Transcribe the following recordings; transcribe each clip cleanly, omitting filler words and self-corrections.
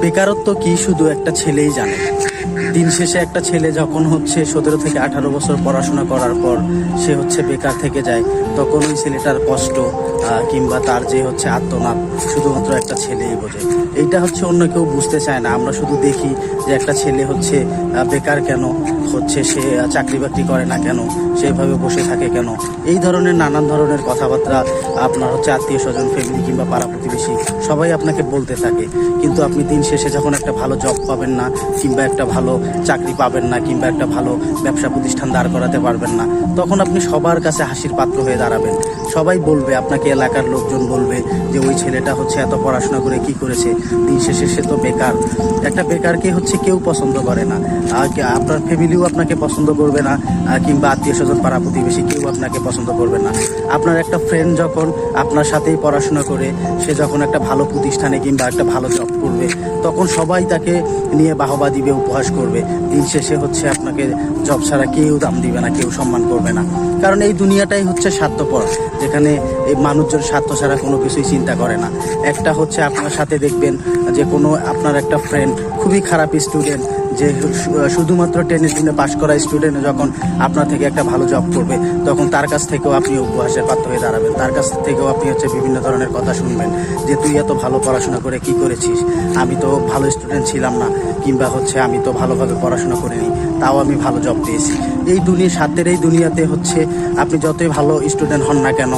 বেকারত্ব কি শুধু একটা ছেলেই জানে। দিন শেষে একটা ছেলে যখন 17 থেকে 18 বছর পড়াশোনা করার পর সে বেকার থেকে যায়, তখন ওই ছেলেটার কষ্ট কিংবা তার যে আর্তনাদ শুধুমাত্র একটা ছেলেই বোঝে। এইটা অন্য কেউ বুঝতে চায় না। আমরা শুধু দেখি যে একটা ছেলে বেকার কেন, সে চাকরি বাকরি করে না কেন, সেভাবে বসে থাকে কেন, এই ধরনের নানান ধরনের কথাবার্তা আপনার আত্মীয় স্বজন, ফ্যামিলি কিংবা পাড়া প্রতিবেশী সবাই আপনাকে বলতে থাকে। কিন্তু আপনি দিন শেষে যখন একটা ভালো জব পাবেন না, কিংবা একটা ভালো চাকরি পাবেন না, কিংবা একটা ভালো ব্যবসা প্রতিষ্ঠান দাঁড় করাতে পারবেন না, তখন আপনি সবার কাছে হাসির পাত্র হয়ে দাঁড়াবেন। সবাই বলবে, আপনাকে এলাকার লোকজন বলবে যে ওই ছেলেটা এত পড়াশোনা করে কি করেছে, দিন শেষে সে তো বেকার। একটা বেকারকে কেউ পছন্দ করে না। আপনার ফ্যামিলিও আপনাকে পছন্দ করবে না, কিংবা আত্মীয় স্বজন, পাড়া প্রতিবেশী কেউ আপনাকে পছন্দ করবে না। আপনার একটা ফ্রেন্ড যখন আপনার সাথেই পড়াশোনা করে সে যখন একটা ভালো প্রতিষ্ঠানে কিংবা একটা ভালো জব করবে, তখন সবাই তাকে নিয়ে বাহবা দিবে, উপহাস করবে। দিন শেষে আপনাকে জব ছাড়া কেউ দাম দিবে না, কেউ সম্মান করবে না। কারণ এই দুনিয়াটাই স্বার্থপর, যেখানে এই মানুষজন স্বার্থ ছাড়া কোনো কিছুই চিন্তা করে না। একটা আপনার সাথে দেখবেন যে আপনার একটা ফ্রেন্ড খুবই খারাপ স্টুডেন্ট, যে শুধুমাত্র 10 পাশ করা স্টুডেন্ট যখন আপনার থেকে একটা ভালো জব করবে, তখন তার কাছ থেকেও আপনি উপহাসের পাত্র হয়ে দাঁড়াবেন। তার কাছ থেকেও আপনি বিভিন্ন ধরনের কথা শুনবেন যে তুই এত ভালো পড়াশোনা করে কি করেছিস, আমি তো ভালো স্টুডেন্ট ছিলাম না, কিংবা আমি তো ভালোভাবে পড়াশোনা করিনি, তাও আমি ভালো জব পেয়েছি। এই স্বার্থের এই দুনিয়াতে আপনি যতই ভালো স্টুডেন্ট হন না কেন,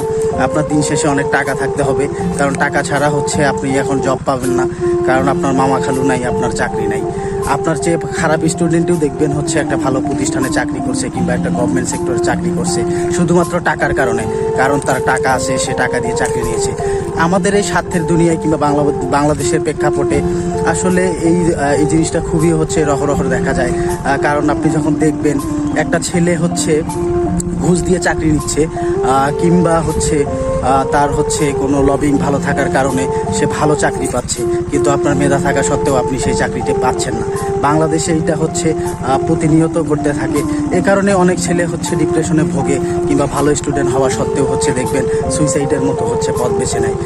আপনার দিন শেষে অনেক টাকা থাকতে হবে। কারণ টাকা ছাড়া আপনি এখন জব পাবেন না, কারণ আপনার মামা খালু নাই, আপনার চাকরি নাই। আপনার চেয়ে খারাপ স্টুডেন্টও দেখবেন একটা ভালো প্রতিষ্ঠানে চাকরি করছে, কিংবা একটা গভর্নমেন্ট সেক্টরে চাকরি করছে, শুধুমাত্র টাকার কারণে। কারণ তার টাকা আছে, সে টাকা দিয়ে চাকরি নিয়েছে। আমাদের এই স্বার্থের দুনিয়ায় কিংবা বাংলাদেশের প্রেক্ষাপটে আসলে এই জিনিসটা খুবই রহরহ দেখা যায়। কারণ আপনি যখন দেখবেন একটা ছেলে ঘুষ দিয়ে চাকরি নিচ্ছে, কিংবা তার কোনো লবিং ভালো থাকার কারণে সে ভালো চাকরি পাচ্ছে, কিন্তু আপনার মেধা থাকা সত্ত্বেও আপনি সেই চাকরিটি পাচ্ছেন না। বাংলাদেশে এইটা প্রতিনিয়ত ঘটতে থাকে। এ কারণে অনেক ছেলে ডিপ্রেশনে ভোগে, কিংবা ভালো স্টুডেন্ট হওয়া সত্ত্বেও দেখবেন সুইসাইডের মতো পথ বেছে নেয়।